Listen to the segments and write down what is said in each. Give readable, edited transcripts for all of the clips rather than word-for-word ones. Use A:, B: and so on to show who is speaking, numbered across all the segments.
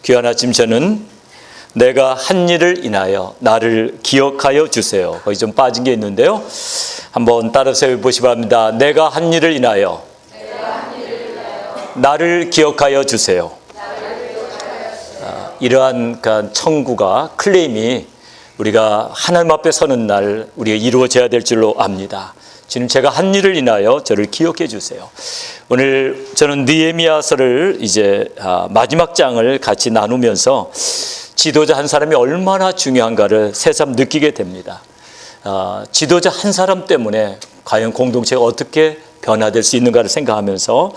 A: 귀한 아침 저는 내가 한 일을 인하여 나를 기억하여 주세요. 거기 좀 빠진 게 있는데요. 한번 따라서 해보시기 바랍니다. 내가 한 일을 인하여 나를 기억하여 주세요. 이러한 청구가 클레임이 우리가 하나님 앞에 서는 날 우리가 이루어져야 될 줄로 압니다. 주님, 제가 한 일을 인하여 저를 기억해 주세요. 오늘 저는 느헤미야서를 이제 마지막 장을 같이 나누면서 지도자 한 사람이 얼마나 중요한가를 새삼 느끼게 됩니다. 지도자 한 사람 때문에 과연 공동체가 어떻게 변화될 수 있는가를 생각하면서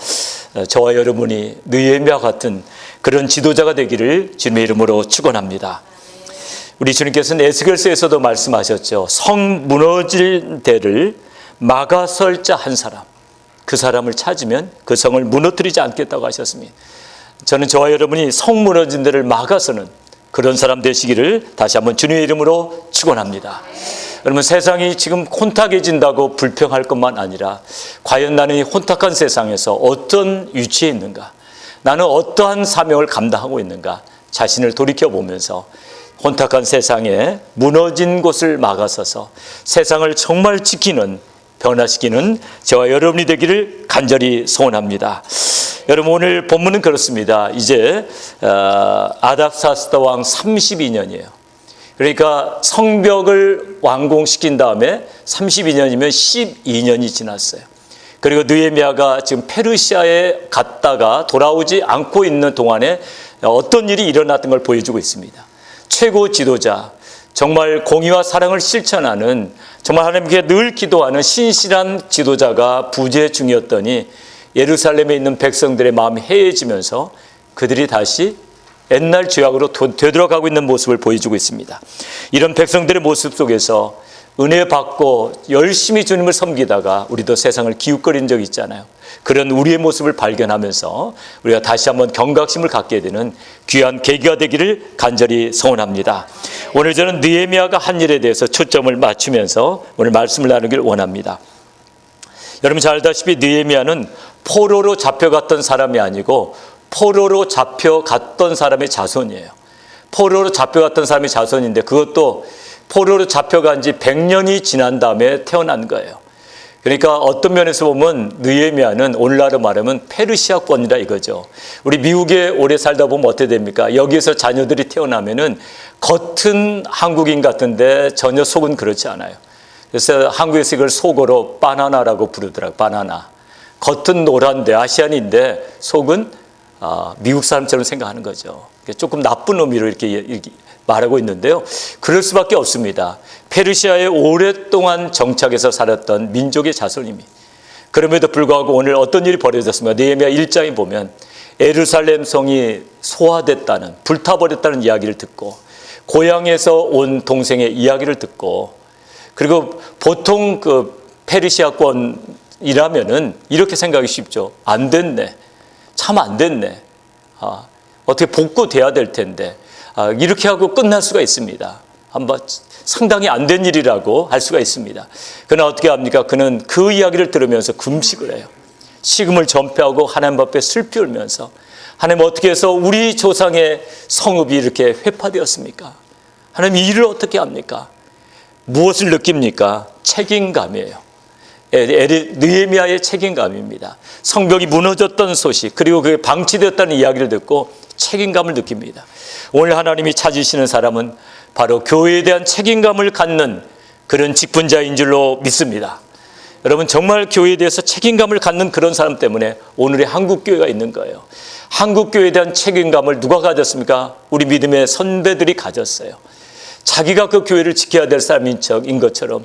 A: 저와 여러분이 느헤미야 같은 그런 지도자가 되기를 주님의 이름으로 축원합니다. 우리 주님께서는 에스겔서에서도 말씀하셨죠. 성 무너질 때를 막아설 자 한 사람, 그 사람을 찾으면 그 성을 무너뜨리지 않겠다고 하셨습니다. 저는 저와 여러분이 성 무너진 데를 막아서는 그런 사람 되시기를 다시 한번 주님의 이름으로 축원합니다. 여러분, 세상이 지금 혼탁해진다고 불평할 것만 아니라 과연 나는 이 혼탁한 세상에서 어떤 위치에 있는가, 나는 어떠한 사명을 감당하고 있는가 자신을 돌이켜보면서 혼탁한 세상에 무너진 곳을 막아서서 세상을 정말 지키는, 변화시키는 저와 여러분이 되기를 간절히 소원합니다. 여러분, 오늘 본문은 그렇습니다. 이제 아닥사스다 왕 32년이에요. 그러니까 성벽을 완공시킨 다음에 32년이면 12년이 지났어요. 그리고 느헤미야가 지금 페르시아에 갔다가 돌아오지 않고 있는 동안에 어떤 일이 일어났던 걸 보여주고 있습니다. 최고 지도자, 정말 공의와 사랑을 실천하는, 정말 하나님께 늘 기도하는 신실한 지도자가 부재 중이었더니 예루살렘에 있는 백성들의 마음이 해해지면서 그들이 다시 옛날 죄악으로 되돌아가고 있는 모습을 보여주고 있습니다. 이런 백성들의 모습 속에서 은혜 받고 열심히 주님을 섬기다가 우리도 세상을 기웃거린 적이 있잖아요. 그런 우리의 모습을 발견하면서 우리가 다시 한번 경각심을 갖게 되는 귀한 계기가 되기를 간절히 소원합니다. 오늘 저는 느헤미야가 한 일에 대해서 초점을 맞추면서 오늘 말씀을 나누길 원합니다. 여러분 잘 알다시피 느헤미야는 포로로 잡혀갔던 사람이 아니고 포로로 잡혀갔던 사람의 자손이에요. 포로로 잡혀갔던 사람의 자손인데 그것도 포로로 잡혀간 지 100년이 지난 다음에 태어난 거예요. 그러니까 어떤 면에서 보면 느헤미야는 오늘날로 말하면 페르시아권이다 이거죠. 우리 미국에 오래 살다 보면 어떻게 됩니까? 여기에서 자녀들이 태어나면은 겉은 한국인 같은데 전혀 속은 그렇지 않아요. 그래서 한국에서 이걸 속어로 바나나라고 부르더라고요. 바나나. 겉은 노란데 아시안인데 속은 미국 사람처럼 생각하는 거죠. 조금 나쁜 의미로 이렇게 말하고 있는데요. 그럴 수밖에 없습니다. 페르시아에 오랫동안 정착해서 살았던 민족의 자손입니다. 그럼에도 불구하고 오늘 어떤 일이 벌어졌습니까? 느헤미야 1장에 보면 예루살렘 성이 소화됐다는, 불타버렸다는 이야기를 듣고 고향에서 온 동생의 이야기를 듣고, 그리고 보통 그 페르시아권이라면은 이렇게 생각하기 쉽죠. 안 됐네. 참 안 됐네. 어떻게 복구돼야 될 텐데 이렇게 하고 끝날 수가 있습니다. 한번 상당히 안 된 일이라고 할 수가 있습니다. 그러나 어떻게 합니까? 그는 그 이야기를 들으면서 금식을 해요. 식음을 전폐하고 하나님 앞에 슬피 울면서, 하나님 어떻게 해서 우리 조상의 성읍이 이렇게 회파되었습니까? 하나님 이 일을 어떻게 합니까? 무엇을 느낍니까? 책임감이에요. 느헤미야의 책임감입니다. 성벽이 무너졌던 소식, 그리고 그게 방치되었다는 이야기를 듣고 책임감을 느낍니다. 오늘 하나님이 찾으시는 사람은 바로 교회에 대한 책임감을 갖는 그런 직분자인 줄로 믿습니다. 여러분, 정말 교회에 대해서 책임감을 갖는 그런 사람 때문에 오늘의 한국교회가 있는 거예요. 한국교회에 대한 책임감을 누가 가졌습니까? 우리 믿음의 선배들이 가졌어요. 자기가 그 교회를 지켜야 될 사람인 것처럼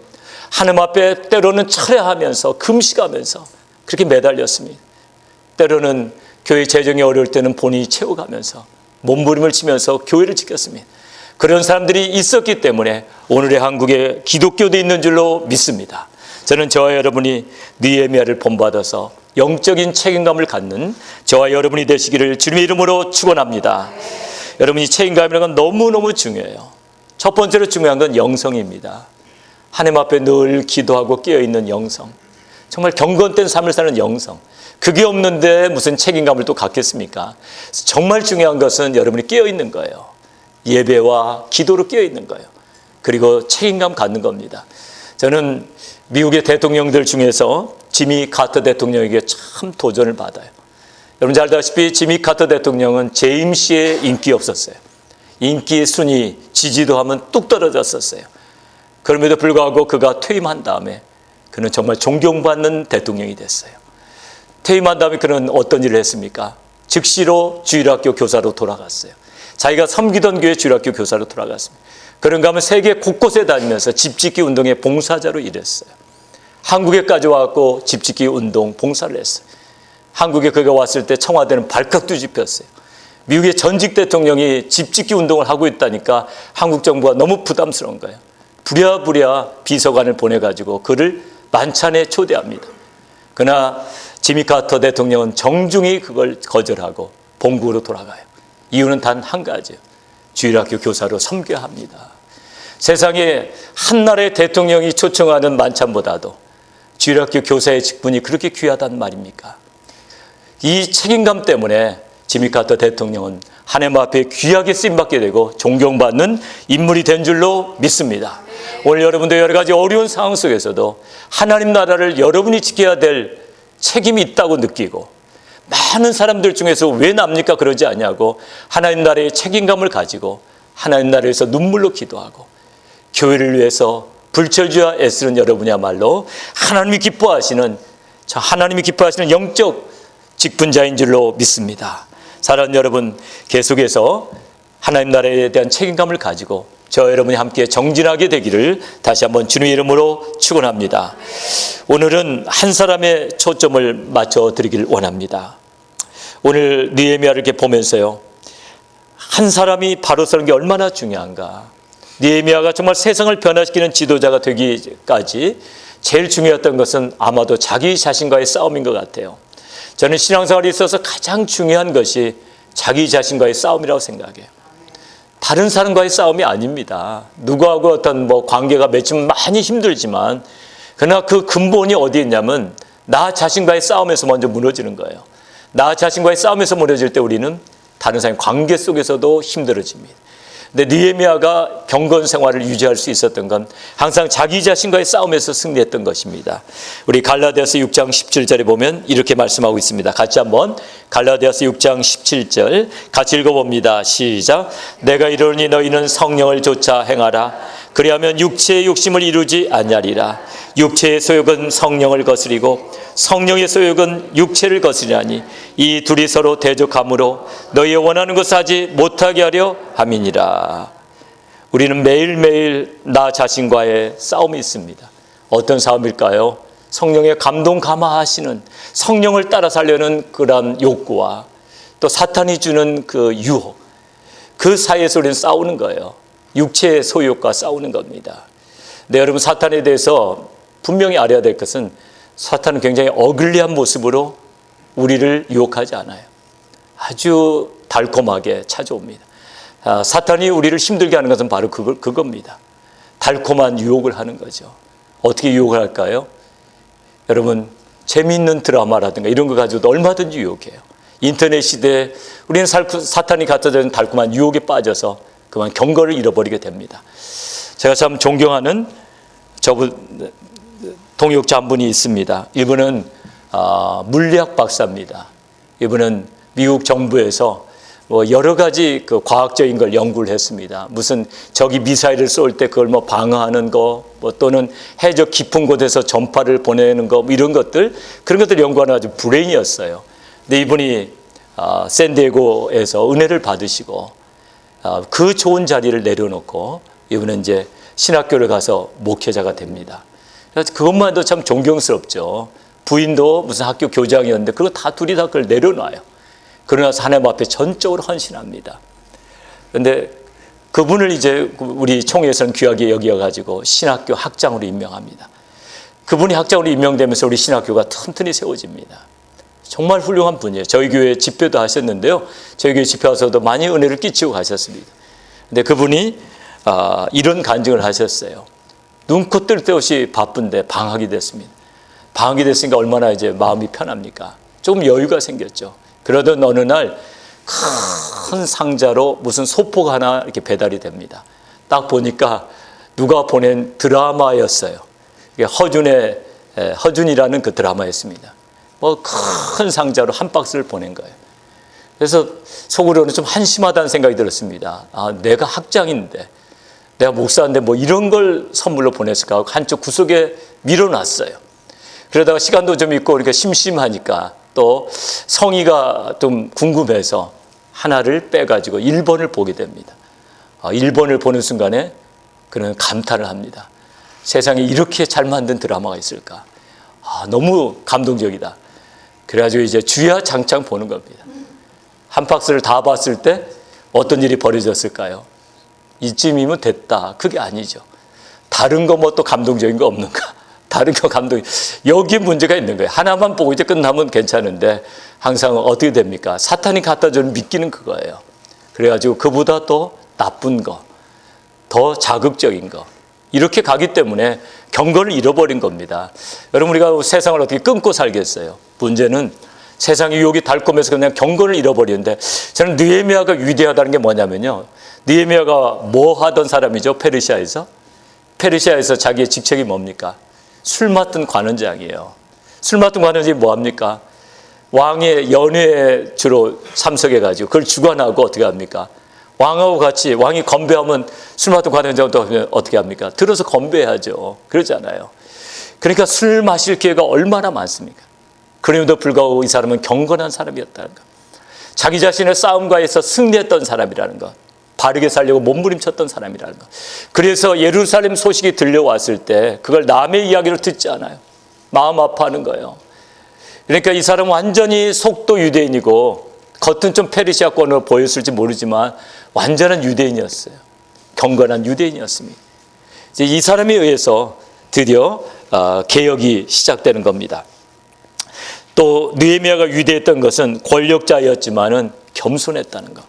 A: 하나님 앞에 때로는 철회하면서 금식하면서 그렇게 매달렸습니다. 때로는 교회 재정이 어려울 때는 본인이 채워가면서 몸부림을 치면서 교회를 지켰습니다. 그런 사람들이 있었기 때문에 오늘의 한국에 기독교도 있는 줄로 믿습니다. 저는 저와 여러분이 느헤미야를 본받아서 영적인 책임감을 갖는 저와 여러분이 되시기를 주님의 이름으로 축원합니다. 여러분이 책임감이라는 건 너무너무 중요해요. 첫 번째로 중요한 건 영성입니다. 하나님 앞에 늘 기도하고 깨어있는 영성. 정말 경건된 삶을 사는 영성. 그게 없는데 무슨 책임감을 또 갖겠습니까? 정말 중요한 것은 여러분이 깨어있는 거예요. 예배와 기도로 깨어있는 거예요. 그리고 책임감 갖는 겁니다. 저는 미국의 대통령들 중에서 지미 카터 대통령에게 참 도전을 받아요. 여러분 잘 아시다시피 지미 카터 대통령은 재임 시에 인기 없었어요. 인기 순위 지지도하면 뚝 떨어졌었어요. 그럼에도 불구하고 그가 퇴임한 다음에 그는 정말 존경받는 대통령이 됐어요. 퇴임한 다음에 그는 어떤 일을 했습니까? 즉시로 주일학교 교사로 돌아갔어요. 자기가 섬기던 교회 주일학교 교사로 돌아갔습니다. 그런가 하면 세계 곳곳에 다니면서 집짓기 운동의 봉사자로 일했어요. 한국에까지 와서 집짓기 운동 봉사를 했어요. 한국에 그가 왔을 때 청와대는 발칵 뒤집혔어요. 미국의 전직 대통령이 집짓기 운동을 하고 있다니까 한국 정부가 너무 부담스러운 거예요. 부랴부랴 비서관을 보내가지고 그를 만찬에 초대합니다. 그러나 지미 카터 대통령은 정중히 그걸 거절하고 본국으로 돌아가요. 이유는 단 한 가지예요. 주일학교 교사로 섬겨야 합니다. 세상에 한 나라의 대통령이 초청하는 만찬보다도 주일학교 교사의 직분이 그렇게 귀하단 말입니까? 이 책임감 때문에 지미 카터 대통령은 하나님 앞에 귀하게 쓰임받게 되고 존경받는 인물이 된 줄로 믿습니다. 오늘 여러분들 여러 가지 어려운 상황 속에서도 하나님 나라를 여러분이 지켜야 될 책임이 있다고 느끼고 많은 사람들 중에서 왜 납니까? 그러지 않냐고 하나님 나라의 책임감을 가지고 하나님 나라에서 눈물로 기도하고 교회를 위해서 불철주야 애쓰는 여러분이야말로 하나님이 기뻐하시는 영적 직분자인 줄로 믿습니다. 사랑하는 여러분, 계속해서 하나님 나라에 대한 책임감을 가지고 저 여러분이 함께 정진하게 되기를 다시 한번 주님의 이름으로 축원합니다. 오늘은 한 사람의 초점을 맞춰 드리길 원합니다. 오늘 느헤미야를 이렇게 보면서요, 한 사람이 바로 서는 게 얼마나 중요한가. 느헤미야가 정말 세상을 변화시키는 지도자가 되기까지 제일 중요했던 것은 아마도 자기 자신과의 싸움인 것 같아요. 저는 신앙생활에 있어서 가장 중요한 것이 자기 자신과의 싸움이라고 생각해요. 다른 사람과의 싸움이 아닙니다. 누구하고 어떤 관계가 맺히면 많이 힘들지만 그러나 그 근본이 어디에 있냐면 나 자신과의 싸움에서 먼저 무너지는 거예요. 나 자신과의 싸움에서 무너질 때 우리는 다른 사람의 관계 속에서도 힘들어집니다. 근데 느헤미야가 경건 생활을 유지할 수 있었던 건 항상 자기 자신과의 싸움에서 승리했던 것입니다. 우리 갈라디아서 6장 17절에 보면 이렇게 말씀하고 있습니다. 같이 한번 갈라디아서 6장 17절 같이 읽어봅니다. 시작. 내가 이르노니 너희는 성령을 좇아 행하라. 그리하면 육체의 욕심을 이루지 아니하리라. 육체의 소욕은 성령을 거스리고 성령의 소욕은 육체를 거스리나니 이 둘이 서로 대적하므로 너희의 원하는 것을 하지 못하게 하려 함이니라. 우리는 매일매일 나 자신과의 싸움이 있습니다. 어떤 싸움일까요? 성령의 감동 감화하시는 성령을 따라 살려는 그런 욕구와 또 사탄이 주는 그 유혹, 그 사이에서 우리는 싸우는 거예요. 육체의 소욕과 싸우는 겁니다. 근데 여러분, 사탄에 대해서 분명히 알아야 될 것은 사탄은 굉장히 어글리한 모습으로 우리를 유혹하지 않아요. 아주 달콤하게 찾아옵니다. 사탄이 우리를 힘들게 하는 것은 바로 그겁니다. 달콤한 유혹을 하는 거죠. 어떻게 유혹을 할까요? 여러분, 재미있는 드라마라든가 이런 거 가지고도 얼마든지 유혹해요. 인터넷 시대에 우리는 사탄이 갖다 주는 달콤한 유혹에 빠져서 그만 경건을 잃어버리게 됩니다. 제가 참 존경하는 동역자 한 분이 있습니다. 이분은 물리학 박사입니다. 이분은 미국 정부에서 여러 가지 그 과학적인 걸 연구를 했습니다. 무슨 적이 미사일을 쏠 때 그걸 방어하는 거, 또는 해적 깊은 곳에서 전파를 보내는 거, 이런 것들, 그런 것들 연구하는 아주 브레인이었어요. 근데 이분이 샌디에고에서 은혜를 받으시고 그 좋은 자리를 내려놓고 이분은 이제 신학교를 가서 목회자가 됩니다. 그래서 그것만 해도 참 존경스럽죠. 부인도 무슨 학교 교장이었는데 그거 둘이 다 그걸 내려놔요. 그러나서 하나님 앞에 전적으로 헌신합니다. 그런데 그분을 이제 우리 총회에서는 귀하게 여겨가지고 신학교 학장으로 임명합니다. 그분이 학장으로 임명되면서 우리 신학교가 튼튼히 세워집니다. 정말 훌륭한 분이에요. 저희 교회 집회도 하셨는데요. 저희 교회 집회 와서도 많이 은혜를 끼치고 가셨습니다. 근데 그분이 이런 간증을 하셨어요. 눈코 뜰 데 없이 바쁜데 방학이 됐습니다. 방학이 됐으니까 얼마나 이제 마음이 편합니까? 조금 여유가 생겼죠. 그러던 어느 날 큰 상자로 무슨 소포가 하나 이렇게 배달이 됩니다. 딱 보니까 누가 보낸 드라마였어요. 이게 허준이라는 그 드라마였습니다. 뭐 큰 상자로 한 박스를 보낸 거예요. 그래서 속으로는 좀 한심하다는 생각이 들었습니다. 아, 내가 학장인데, 내가 목사인데 뭐 이런 걸 선물로 보냈을까 하고 한쪽 구석에 밀어놨어요. 그러다가 시간도 좀 있고 그러니까 심심하니까 또 성의가 좀 궁금해서 하나를 빼가지고 1번을 보게 됩니다. 1번을 보는 순간에 그는 감탄을 합니다. 세상에 이렇게 잘 만든 드라마가 있을까? 너무 감동적이다. 그래가지고 이제 주야장창 보는 겁니다. 한 박스를 다 봤을 때 어떤 일이 벌어졌을까요? 이쯤이면 됐다. 그게 아니죠. 다른 거 뭐 또 감동적인 거 없는가? 다른 거 여기에 문제가 있는 거예요. 하나만 보고 이제 끝나면 괜찮은데 항상 어떻게 됩니까? 사탄이 갖다 주는 미끼는 그거예요. 그래가지고 그보다 또 나쁜 거, 더 자극적인 거, 이렇게 가기 때문에 경건을 잃어버린 겁니다. 여러분, 우리가 세상을 어떻게 끊고 살겠어요? 문제는 세상의 유혹이 달콤해서 그냥 경건을 잃어버리는데, 저는 느헤미야가 위대하다는 게 뭐냐면요, 느헤미야가 뭐 하던 사람이죠? 페르시아에서 자기의 직책이 뭡니까? 술 맡은 관원장이에요. 술 맡은 관원장이 뭐합니까? 왕의 연회에 주로 참석해가지고 그걸 주관하고 어떻게 합니까? 왕하고 같이 왕이 건배하면 술 맡은 관원장도 어떻게 합니까? 들어서 건배하죠. 그러잖아요. 그러니까 술 마실 기회가 얼마나 많습니까? 그럼에도 불구하고 이 사람은 경건한 사람이었다는 것, 자기 자신의 싸움과에서 승리했던 사람이라는 것, 바르게 살려고 몸부림쳤던 사람이라는 것. 그래서 예루살렘 소식이 들려왔을 때 그걸 남의 이야기를 듣지 않아요. 마음 아파하는 거예요. 그러니까 이 사람은 완전히 속도 유대인이고 겉은 좀 페르시아권으로 보였을지 모르지만 완전한 유대인이었어요. 경건한 유대인이었습니다. 이제 이 사람에 의해서 드디어 개혁이 시작되는 겁니다. 또 느헤미야가 위대했던 것은 권력자였지만은 겸손했다는 것.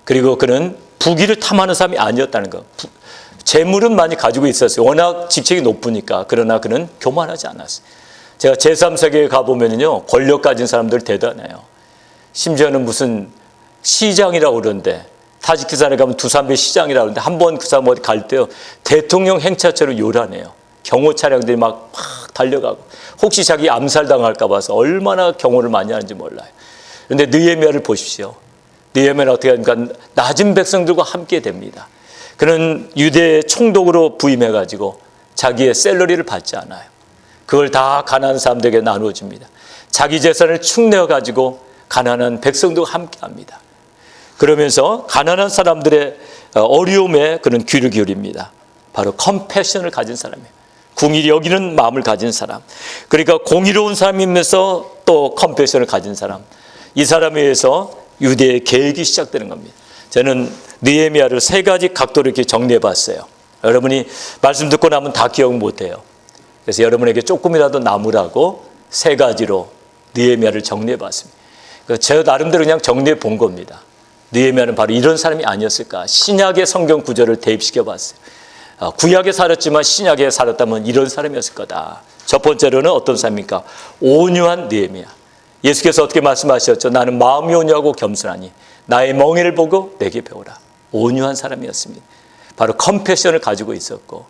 A: 그리고 그는 부귀를 탐하는 사람이 아니었다는 것. 재물은 많이 가지고 있었어요. 워낙 직책이 높으니까. 그러나 그는 교만하지 않았어요. 제가 제3세계에 가보면요, 권력 가진 사람들 대단해요. 심지어는 무슨 시장이라고 그러는데, 타지키스탄에 가면 두산베 시장이라고 그러는데 한 번 그 사람 어디 갈 때요, 대통령 행차처럼 요란해요. 경호 차량들이 막 달려가고, 혹시 자기 암살당할까 봐서 얼마나 경호를 많이 하는지 몰라요. 그런데 느헤미야를 보십시오. 느헤미야는 어떻게 하니까 낮은 백성들과 함께 됩니다. 그는 유대 총독으로 부임해가지고 자기의 샐러리를 받지 않아요. 그걸 다 가난한 사람들에게 나누어줍니다. 자기 재산을 축내어가지고 가난한 백성들과 함께합니다. 그러면서 가난한 사람들의 어려움에 그는 귀를 기울입니다. 바로 컴패션을 가진 사람이에요. 궁일이 여기는 마음을 가진 사람. 그러니까 공의로운 사람이면서 또 컴패션을 가진 사람. 이 사람에 의해서 유대의 계획이 시작되는 겁니다. 저는 느헤미야를 세 가지 각도로 이렇게 정리해 봤어요. 여러분이 말씀 듣고 나면 다 기억 못해요. 그래서 여러분에게 조금이라도 남으라고 세 가지로 느헤미야를 정리해 봤습니다. 제 나름대로 그냥 정리해 본 겁니다. 느헤미야는 바로 이런 사람이 아니었을까. 신약의 성경 구절을 대입시켜 봤어요. 구약에 살았지만 신약에 살았다면 이런 사람이었을 거다. 첫 번째로는 어떤 사람입니까? 온유한 느헤미야. 예수께서 어떻게 말씀하셨죠? 나는 마음이 온유하고 겸손하니 나의 멍에를 보고 내게 배우라. 온유한 사람이었습니다. 바로 컴패션을 가지고 있었고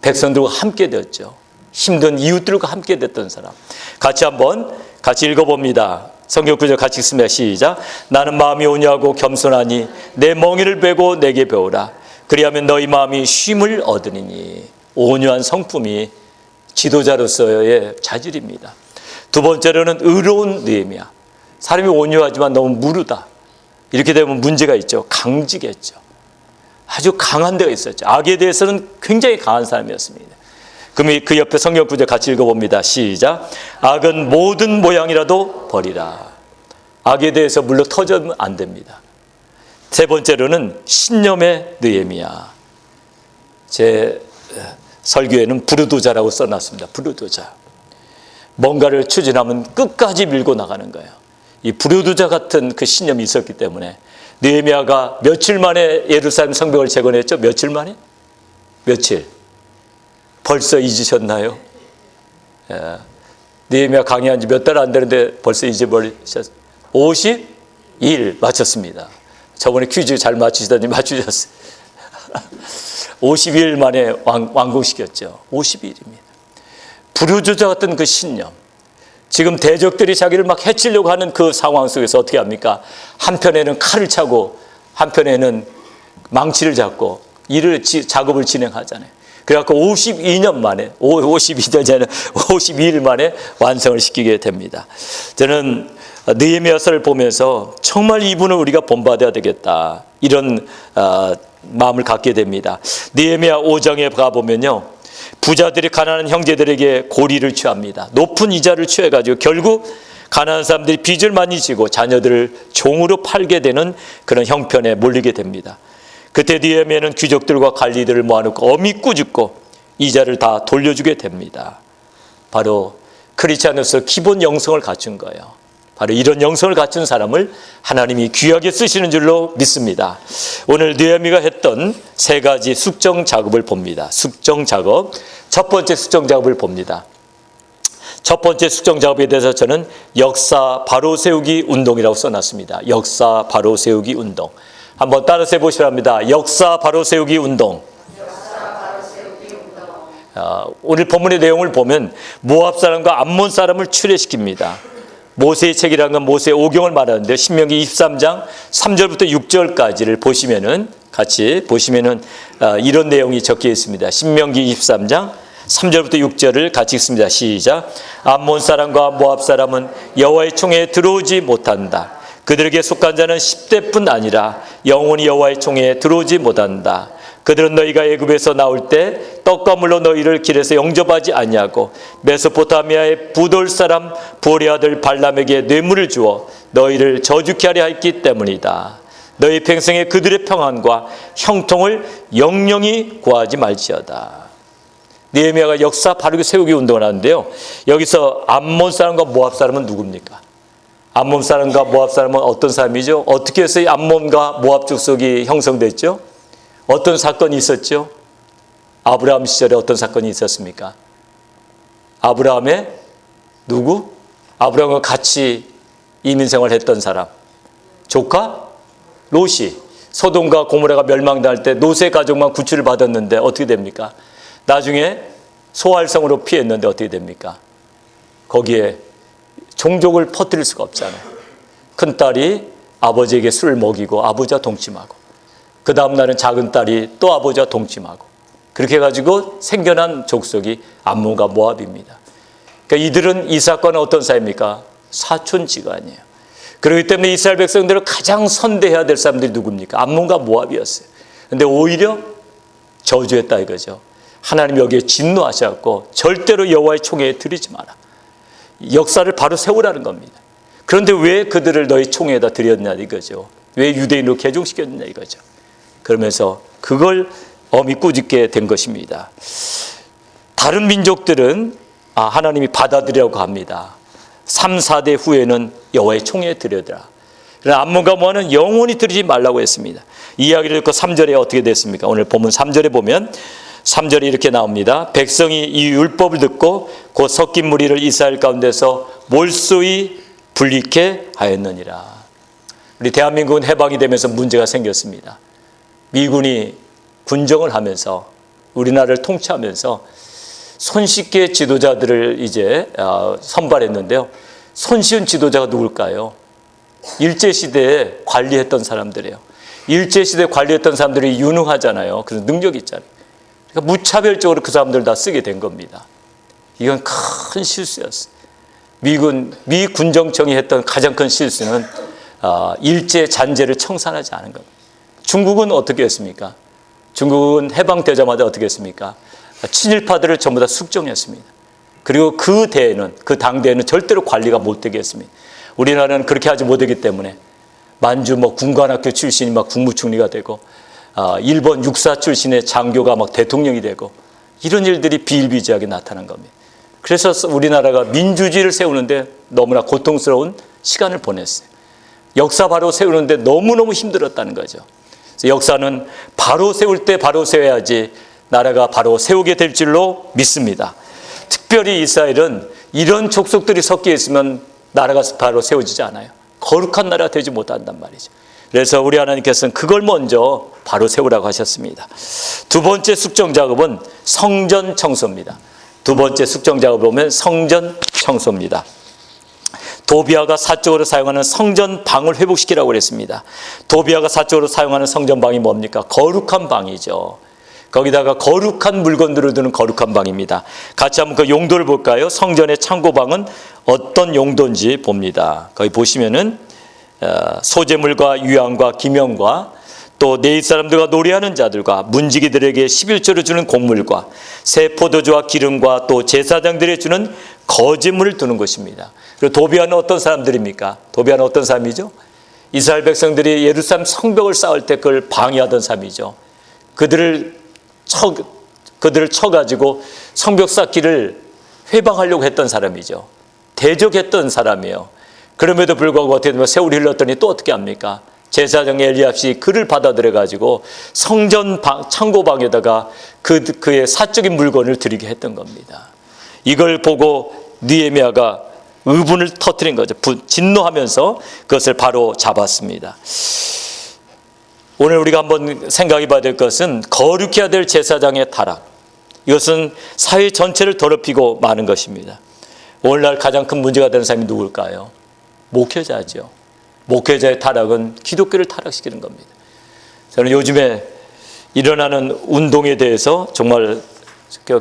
A: 백성들과 함께 되었죠. 힘든 이웃들과 함께 됐던 사람. 같이 읽어봅니다. 성경 구절 같이 읽습니다. 시작. 나는 마음이 온유하고 겸손하니 내 멍에를 베고 내게 배우라. 그리하면 너희 마음이 쉼을 얻으리니. 온유한 성품이 지도자로서의 자질입니다. 두 번째로는 의로운 느헤미야. 사람이 온유하지만 너무 무르다. 이렇게 되면 문제가 있죠. 강직했죠. 아주 강한 데가 있었죠. 악에 대해서는 굉장히 강한 사람이었습니다. 그럼 그 옆에 성경 구절 같이 읽어봅니다. 시작. 악은 모든 모양이라도 버리라. 악에 대해서 물러 터져면 안 됩니다. 세 번째로는 신념의 느헤미야. 제 설교에는 부르도자라고 써놨습니다. 부르도자. 뭔가를 추진하면 끝까지 밀고 나가는 거예요. 이 부르도자 같은 그 신념이 있었기 때문에 느헤미야가 며칠 만에 예루살렘 성벽을 재건했죠? 며칠 만에? 며칠? 벌써 잊으셨나요? 느헤미야 강의한 지 몇 달 안 되는데 벌써 잊어버리셨어요. 52일 맞췄습니다. 저번에 퀴즈 잘 맞추시더니 맞추셨어요. 52일 만에 완공시켰죠. 52일입니다. 부르주자 같은 그 신념. 지금 대적들이 자기를 막 해치려고 하는 그 상황 속에서 어떻게 합니까? 한편에는 칼을 차고 한편에는 망치를 잡고 작업을 진행하잖아요. 그래갖고 52년 만에, 52년이 아니라 52일 만에 완성을 시키게 됩니다. 저는 느헤미야서를 보면서 정말 이분을 우리가 본받아야 되겠다, 이런 마음을 갖게 됩니다. 느헤미야 5장에 가보면요, 부자들이 가난한 형제들에게 고리를 취합니다. 높은 이자를 취해가지고 결국 가난한 사람들이 빚을 많이 지고 자녀들을 종으로 팔게 되는 그런 형편에 몰리게 됩니다. 그때 느헤미야는 귀족들과 관리들을 모아놓고 엄히 꾸짖고 이자를 다 돌려주게 됩니다. 바로 크리스찬으로서 기본 영성을 갖춘 거예요. 바로 이런 영성을 갖춘 사람을 하나님이 귀하게 쓰시는 줄로 믿습니다. 오늘 느헤미야가 했던 세 가지 숙정 작업을 봅니다. 숙정 작업. 첫 번째 숙정 작업을 봅니다. 첫 번째 숙정 작업에 대해서 저는 역사 바로 세우기 운동이라고 써놨습니다. 역사 바로 세우기 운동. 한번 따라서 해보시기 바랍니다. 역사 바로 세우기 운동. 오늘 본문의 내용을 보면 모압 사람과 암몬 사람을 출애시킵니다. 모세의 책이라는 건 모세의 오경을 말하는데 신명기 23장 3절부터 6절까지를 보시면은 같이 보시면은 이런 내용이 적혀 있습니다. 신명기 23장 3절부터 6절을 같이 읽습니다. 시작. 암몬 사람과 모압 사람은 여호와의 총회에 들어오지 못한다. 그들에게 속한 자는 10대뿐 아니라 영원히 여호와의 총회에 들어오지 못한다. 그들은 너희가 애굽에서 나올 때 떡과 물로 너희를 길에서 영접하지 아니하고 메소포타미아의 부돌 사람 부올의 아들 발람에게 뇌물을 주어 너희를 저주케 하려 했기 때문이다. 너희 평생에 그들의 평안과 형통을 영영히 구하지 말지어다. 느헤미야가 역사 바르게 세우기 운동을 하는데요, 여기서 암몬 사람과 모압 사람은 누굽니까? 암몬 사람과 모압 사람은 어떤 사람이죠? 어떻게 해서 암몬과 모압 족속이 형성됐죠? 어떤 사건이 있었죠? 아브라함 시절에 어떤 사건이 있었습니까? 아브라함의 누구? 아브라함과 같이 이민생활을 했던 사람. 조카? 롯이. 소돔과 고모라가 멸망당할 때 롯의 가족만 구출을 받았는데 어떻게 됩니까? 나중에 소활성으로 피했는데 어떻게 됩니까? 거기에 종족을 퍼뜨릴 수가 없잖아요. 큰딸이 아버지에게 술을 먹이고 아버지와 동침하고, 그 다음 날은 작은 딸이 또 아버지와 동침하고, 그렇게 해가지고 생겨난 족속이 암몬과 모압입니다. 그러니까 이들은 이 사건은 어떤 사이입니까? 사촌지간이에요. 그렇기 때문에 이스라엘 백성들을 가장 선대해야 될 사람들이 누굽니까? 암몬과 모압이었어요. 그런데 오히려 저주했다 이거죠. 하나님 여기에 진노하셔서 절대로 여호와의 총회에 들이지 마라. 역사를 바로 세우라는 겁니다. 그런데 왜 그들을 너희 총회에다 들였냐 이거죠. 왜 유대인으로 개종시켰냐 이거죠. 그러면서 그걸 엄히 꾸짖게 된 것입니다. 다른 민족들은 하나님이 받아들이라고 합니다. 3, 4대 후에는 여호와의 총회에 들여드라. 그러나 암몬과 모압은 영원히 들이지 말라고 했습니다. 이야기를 듣고 3절에 어떻게 됐습니까? 오늘 본문 3절에 보면 3절에 이렇게 나옵니다. 백성이 이 율법을 듣고 곧 섞인 무리를 이스라엘 가운데서 몰수히 분리케 하였느니라. 우리 대한민국은 해방이 되면서 문제가 생겼습니다. 미군이 군정을 하면서 우리나라를 통치하면서 손쉽게 지도자들을 이제 선발했는데요. 손쉬운 지도자가 누굴까요? 일제시대에 관리했던 사람들이에요. 일제시대에 관리했던 사람들이 유능하잖아요. 그래서 능력이 있잖아요. 그러니까 무차별적으로 그 사람들 다 쓰게 된 겁니다. 이건 큰 실수였어요. 미 군정청이 했던 가장 큰 실수는 일제 잔재를 청산하지 않은 겁니다. 중국은 어떻게 했습니까? 중국은 해방되자마자 어떻게 했습니까? 친일파들을 전부 다 숙정했습니다. 그리고 그 당대에는 절대로 관리가 못되게 했습니다. 우리나라는 그렇게 하지 못하기 때문에 만주 군관학교 출신이 국무총리가 되고, 일본 육사 출신의 장교가 대통령이 되고, 이런 일들이 비일비재하게 나타난 겁니다. 그래서 우리나라가 민주주의를 세우는데 너무나 고통스러운 시간을 보냈어요. 역사 바로 세우는데 너무너무 힘들었다는 거죠. 그래서 역사는 바로 세울 때 바로 세워야지 나라가 바로 세우게 될 줄로 믿습니다. 특별히 이스라엘은 이런 족속들이 섞여 있으면 나라가 바로 세워지지 않아요. 거룩한 나라가 되지 못한단 말이죠. 그래서 우리 하나님께서는 그걸 먼저 바로 세우라고 하셨습니다. 두 번째 숙정 작업은 성전 청소입니다. 두 번째 숙정 작업을 보면 성전 청소입니다. 도비아가 사적으로 사용하는 성전방을 회복시키라고 그랬습니다. 도비아가 사적으로 사용하는 성전방이 뭡니까? 거룩한 방이죠. 거기다가 거룩한 물건들을 두는 거룩한 방입니다. 같이 한번 그 용도를 볼까요? 성전의 창고방은 어떤 용도인지 봅니다. 거기 보시면은 소재물과 유향과 기명과 또 내 사람들과 노래하는 자들과 문지기들에게 11조를 주는 곡물과 새 포도주와 기름과 또 제사장들에 주는 거짓물을 두는 것입니다. 그리고 도비아는 어떤 사람들입니까? 도비아는 어떤 사람이죠? 이스라엘 백성들이 예루살렘 성벽을 쌓을 때 그걸 방해하던 사람이죠. 그들을 쳐가지고 성벽 쌓기를 회방하려고 했던 사람이죠. 대적했던 사람이에요. 그럼에도 불구하고 어떻게 되면 세월이 흘렀더니 또 어떻게 합니까? 제사장 엘리압이 그를 받아들여가지고 성전 창고방에다가 그의 사적인 물건을 드리게 했던 겁니다. 이걸 보고 느헤미야가 의분을 터뜨린 거죠. 진노하면서 그것을 바로 잡았습니다. 오늘 우리가 한번 생각해 봐야 될 것은 거룩해야 될 제사장의 타락. 이것은 사회 전체를 더럽히고 마는 것입니다. 오늘날 가장 큰 문제가 되는 사람이 누굴까요? 목회자죠. 목회자의 타락은 기독교를 타락시키는 겁니다. 저는 요즘에 일어나는 운동에 대해서 정말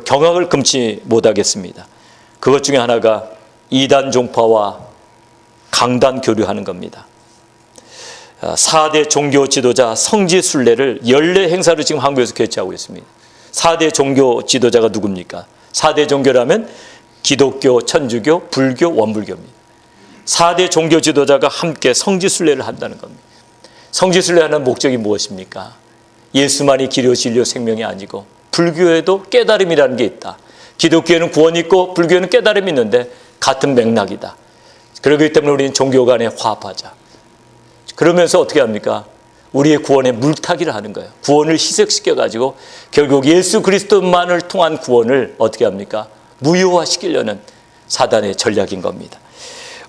A: 경악을 금치 못하겠습니다. 그것 중에 하나가 이단 종파와 강단 교류하는 겁니다. 4대 종교 지도자 성지 순례를 연례 행사로 지금 한국에서 개최하고 있습니다. 4대 종교 지도자가 누굽니까? 4대 종교라면 기독교, 천주교, 불교, 원불교입니다. 4대 종교 지도자가 함께 성지 순례를 한다는 겁니다. 성지 순례하는 목적이 무엇입니까? 예수만이 길이요 진리요 생명이 아니고 불교에도 깨달음이라는 게 있다. 기독교에는 구원이 있고 불교에는 깨달음이 있는데 같은 맥락이다. 그렇기 때문에 우리는 종교 간에 화합하자. 그러면서 어떻게 합니까? 우리의 구원에 물타기를 하는 거예요. 구원을 희석시켜가지고 결국 예수 그리스도만을 통한 구원을 어떻게 합니까? 무효화시키려는 사단의 전략인 겁니다.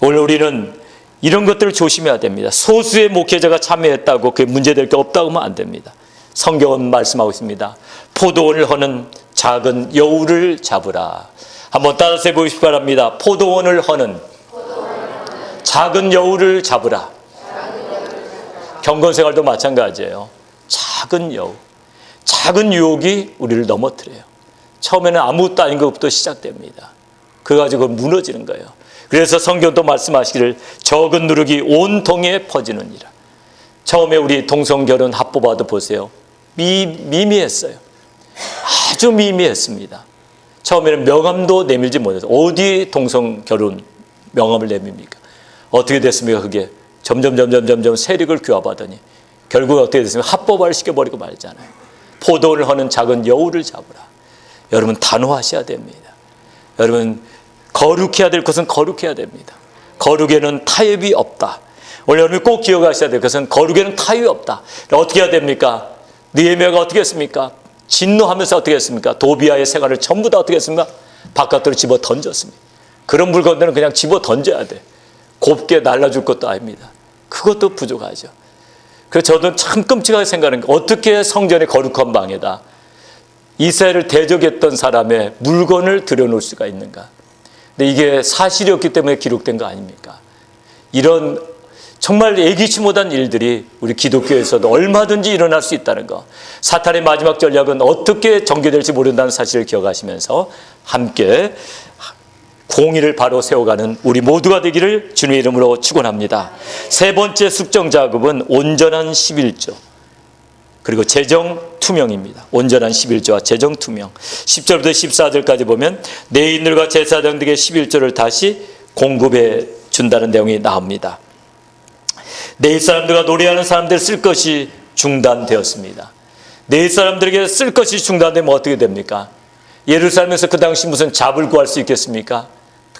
A: 오늘 우리는 이런 것들을 조심해야 됩니다. 소수의 목회자가 참여했다고 그게 문제될 게 없다고 하면 안 됩니다. 성경은 말씀하고 있습니다. 포도원을 허는 작은 여우를 잡으라. 한번 따라서 해보시기 바랍니다. 포도원을 허는 작은 여우를 잡으라. 경건생활도 마찬가지예요. 작은 여우, 작은 유혹이 우리를 넘어뜨려요. 처음에는 아무것도 아닌 것부터 시작됩니다. 그거 가지고 무너지는 거예요. 그래서 성경도 말씀하시기를 적은 누룩이 온 동에 퍼지느니라. 처음에 우리 동성결혼 합법화도 보세요. 미미했어요. 아주 미미했습니다. 처음에는 명함도 내밀지 못했어요. 어디 동성결혼 명함을 내밉니까? 어떻게 됐습니까? 그게 점점 세력을 규합하더니 결국 어떻게 됐습니까? 합법화를 시켜버리고 말잖아요. 포도원을 허는 작은 여우를 잡으라. 여러분 단호하셔야 됩니다. 여러분 거룩해야 될 것은 거룩해야 됩니다. 거룩에는 타협이 없다. 오늘 여러분이 꼭 기억하셔야 될 것은 거룩에는 타협이 없다. 어떻게 해야 됩니까? 느헤미야가 어떻게 했습니까? 진노하면서 어떻게 했습니까? 도비아의 생활을 전부 다 어떻게 했습니까? 바깥으로 집어 던졌습니다. 그런 물건들은 그냥 집어 던져야 돼. 곱게 날라줄 것도 아닙니다. 그것도 부족하죠. 그래서 저도 참 끔찍하게 생각하는 게 어떻게 성전의 거룩한 방에다 이스라엘을 대적했던 사람의 물건을 들여놓을 수가 있는가. 근데 이게 사실이었기 때문에 기록된 거 아닙니까? 이런 정말 예기치 못한 일들이 우리 기독교에서도 얼마든지 일어날 수 있다는 거. 사탄의 마지막 전략은 어떻게 전개될지 모른다는 사실을 기억하시면서 함께 공의를 바로 세워가는 우리 모두가 되기를 주님의 이름으로 축원합니다. 세 번째 숙정 작업은 온전한 11조 그리고 재정 투명입니다. 온전한 11조와 재정 투명. 10절부터 14절까지 보면 레위인들과 제사장들에게 11조를 다시 공급해 준다는 내용이 나옵니다. 내 사람들과 노래하는 사람들 쓸 것이 중단되었습니다. 내 사람들에게 쓸 것이 중단되면 어떻게 됩니까? 예루살렘에서 그 당시 무슨 잡을 구할 수 있겠습니까?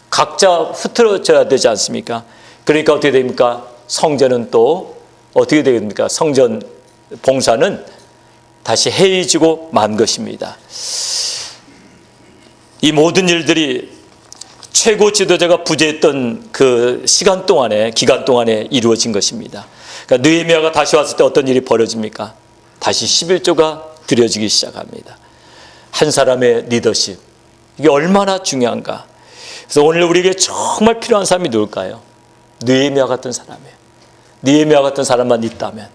A: 각자 흩어져야 되지 않습니까? 그러니까 어떻게 됩니까? 성전은 또 어떻게 됩니까? 성전 봉사는 다시 해이지고 만 것입니다. 이 모든 일들이 최고 지도자가 부재했던 그 기간 동안에 이루어진 것입니다. 그러니까 느헤미야가 다시 왔을 때 어떤 일이 벌어집니까? 다시 11조가 드려지기 시작합니다. 한 사람의 리더십, 이게 얼마나 중요한가. 그래서 오늘 우리에게 정말 필요한 사람이 누굴까요? 느헤미야 같은 사람이에요. 느헤미야 같은 사람만 있다면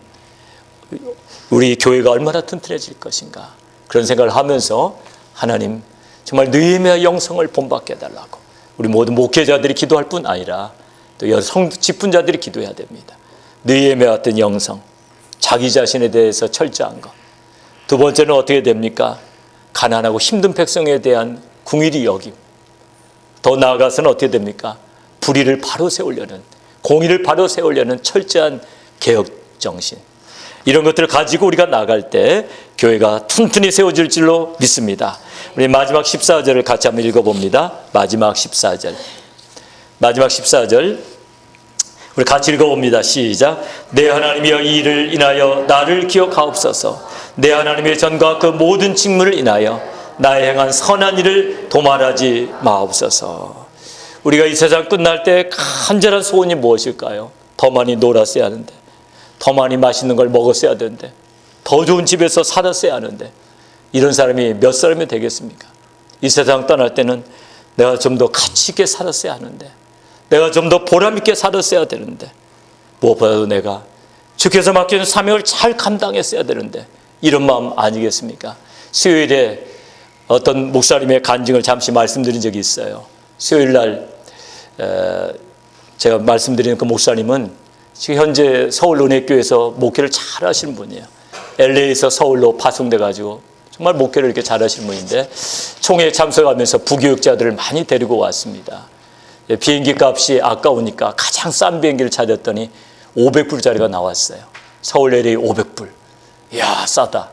A: 우리 교회가 얼마나 튼튼해질 것인가, 그런 생각을 하면서 하나님 정말 느헤미야 영성을 본받게 해달라고 우리 모든 목회자들이 기도할 뿐 아니라 또 여성 직분자들이 기도해야 됩니다. 느헤미야 같은 영성, 자기 자신에 대해서 철저한 것. 두 번째는 어떻게 됩니까? 가난하고 힘든 백성에 대한 궁일이 여김. 더 나아가서는 어떻게 됩니까? 불의를 바로 세우려는, 공의를 바로 세우려는 철저한 개혁 정신. 이런 것들을 가지고 우리가 나갈 때 교회가 튼튼히 세워질 줄로 믿습니다. 우리 마지막 14절을 같이 한번 읽어봅니다. 마지막 14절. 우리 같이 읽어봅니다. 시작. 내 하나님이여, 이 일을 인하여 나를 기억하옵소서. 내 하나님의 전과 그 모든 직무를 인하여 나의 행한 선한 일을 도말하지 마옵소서. 우리가 이 세상 끝날 때 간절한 소원이 무엇일까요? 더 많이 놀았어야 하는데, 더 많이 맛있는 걸 먹었어야 하는데, 더 좋은 집에서 살았어야 하는데, 이런 사람이 몇 사람이 되겠습니까? 이 세상 떠날 때는 내가 좀 더 가치 있게 살았어야 하는데, 내가 좀 더 보람 있게 살았어야 되는데, 무엇보다도 내가 주께서 맡기는 사명을 잘 감당했어야 되는데, 이런 마음 아니겠습니까? 수요일에 어떤 목사님의 간증을 잠시 말씀드린 적이 있어요. 수요일 날 제가 말씀드리는 그 목사님은 지금 현재 서울 은혜교회에서 목회를 잘 하시는 분이에요. LA에서 서울로 파송돼 가지고 정말 목회를 이렇게 잘 하시는 분인데, 총회에 참석하면서 부교육자들을 많이 데리고 왔습니다. 비행기 값이 아까우니까 가장 싼 비행기를 찾았더니 500불짜리가 나왔어요. 서울 LA 500불. 이야, 싸다.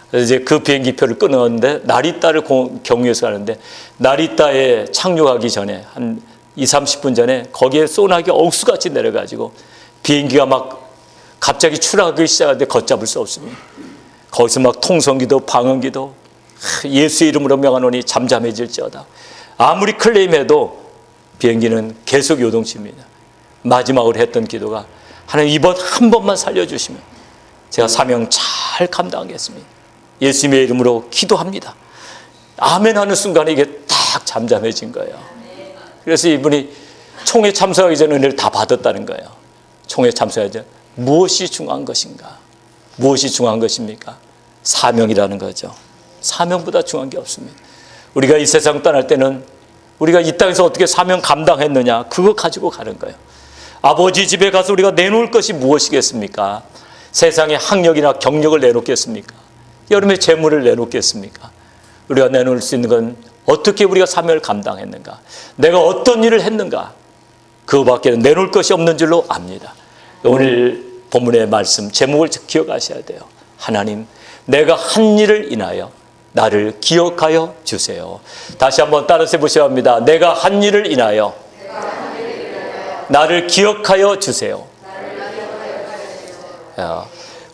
A: 그래서 이제 그 비행기표를 끊었는데, 나리따를 경유해서 가는데, 나리따에 착륙하기 전에 한 20-30분 전에 거기에 소나기 억수같이 내려가지고 비행기가 막 갑자기 추락하기 시작하는데 걷잡을 수 없습니다. 거기서 막 통성기도 방언기도, 예수의 이름으로 명하노니 잠잠해질지어다. 아무리 클레임해도 비행기는 계속 요동칩니다. 마지막으로 했던 기도가, 하나님 이번 한 번만 살려주시면 제가 사명 잘 감당하겠습니다. 예수님의 이름으로 기도합니다. 아멘 하는 순간에 이게 딱 잠잠해진 거예요. 그래서 이분이 총회 참석하기 전에 은혜를 다 받았다는 거예요. 총회 참석하기 전 무엇이 중요한 것인가? 무엇이 중요한 것입니까? 사명이라는 거죠. 사명보다 중요한 게 없습니다. 우리가 이 세상 떠날 때는 우리가 이 땅에서 어떻게 사명 감당했느냐, 그거 가지고 가는 거예요. 아버지 집에 가서 우리가 내놓을 것이 무엇이겠습니까? 세상에 학력이나 경력을 내놓겠습니까? 여름에 재물을 내놓겠습니까? 우리가 내놓을 수 있는 건 어떻게 우리가 사명을 감당했는가, 내가 어떤 일을 했는가, 그거밖에 내놓을 것이 없는 줄로 압니다. 오늘 본문의 말씀 제목을 기억하셔야 돼요. 하나님, 내가 한 일을 인하여 나를 기억하여 주세요. 다시 한번 따라서 해보셔야 합니다. 내가 한 일을 인하여 나를 기억하여 주세요.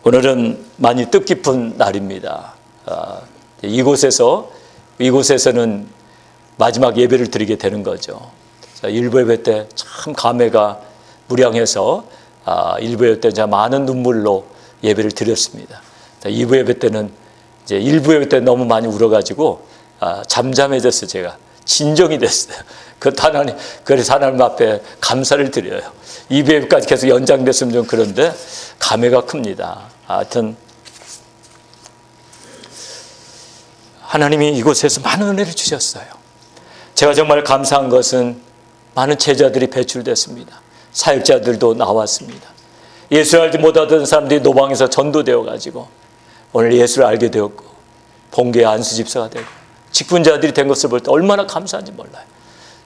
A: 오늘은 많이 뜻깊은 날입니다. 이곳에서는 마지막 예배를 드리게 되는 거죠. 일부 예배 때 참 감회가 무량해서 일부 예배 때 많은 눈물로 예배를 드렸습니다. 2부 예배 때는 이제 1부 예배 때 너무 많이 울어가지고 잠잠해졌어요. 제가 진정이 됐어요. 그래서 하나님 앞에 감사를 드려요. 2부 예배까지 계속 연장됐으면 좀 그런데 감회가 큽니다. 하여튼 하나님이 이곳에서 많은 은혜를 주셨어요. 제가 정말 감사한 것은 많은 제자들이 배출됐습니다. 사역자들도 나왔습니다. 예수를 알지 못하던 사람들이 노방에서 전도되어 가지고 오늘 예수를 알게 되었고 본교의 안수집사가 되고 직분자들이 된 것을 볼 때 얼마나 감사한지 몰라요.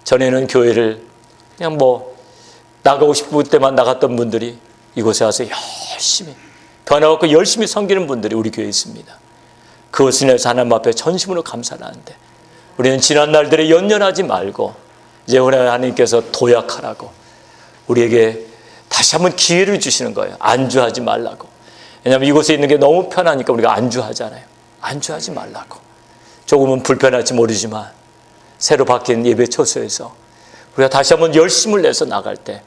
A: 전에는 교회를 그냥 나가고 싶을 때만 나갔던 분들이 이곳에 와서 열심히 변화받고 열심히 섬기는 분들이 우리 교회에 있습니다. 그것을 인해서 하나님 앞에 전심으로 감사를 하는데, 우리는 지난 날들에 연연하지 말고 이제 오늘 하나님께서 도약하라고 우리에게 다시 한번 기회를 주시는 거예요. 안주하지 말라고. 왜냐하면 이곳에 있는 게 너무 편하니까 우리가 안주하잖아요. 안주하지 말라고. 조금은 불편할지 모르지만 새로 바뀐 예배 처소에서 우리가 다시 한번 열심을 내서 나갈 때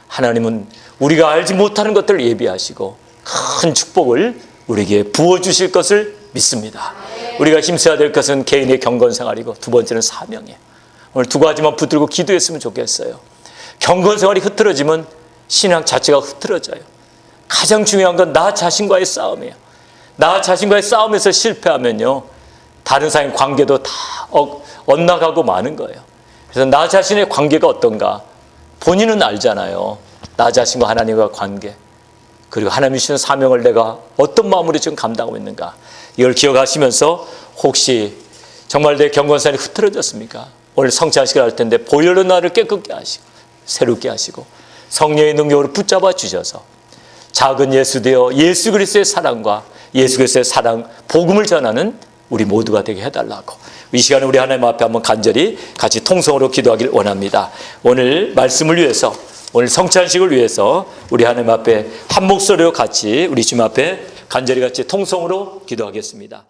A: 하나님은 우리가 알지 못하는 것들을 예비하시고 큰 축복을 우리에게 부어주실 것을 믿습니다. 우리가 힘써야 될 것은 개인의 경건생활이고 두 번째는 사명이에요. 오늘 두 가지만 붙들고 기도했으면 좋겠어요. 경건생활이 흐트러지면 신앙 자체가 흐트러져요. 가장 중요한 건 나 자신과의 싸움이에요. 나 자신과의 싸움에서 실패하면요, 다른 사람의 관계도 다 엇나가고 마는 거예요. 그래서 나 자신의 관계가 어떤가 본인은 알잖아요. 나 자신과 하나님과 관계, 그리고 하나님이 주신 사명을 내가 어떤 마음으로 지금 감당하고 있는가, 이걸 기억하시면서 혹시 정말 내 경건생활이 흐트러졌습니까? 오늘 성찬식을 할 텐데 보혈로 나를 깨끗게 하시고 새롭게 하시고 성령의 능력으로 붙잡아 주셔서 작은 예수 되어 예수 그리스도의 사랑과 예수 그리스도의 사랑 복음을 전하는 우리 모두가 되게 해달라고 이 시간에 우리 하나님 앞에 한번 간절히 같이 통성으로 기도하길 원합니다. 오늘 말씀을 위해서, 오늘 성찬식을 위해서 우리 하나님 앞에 한 목소리로 같이 우리 주님 앞에 간절히 같이 통성으로 기도하겠습니다.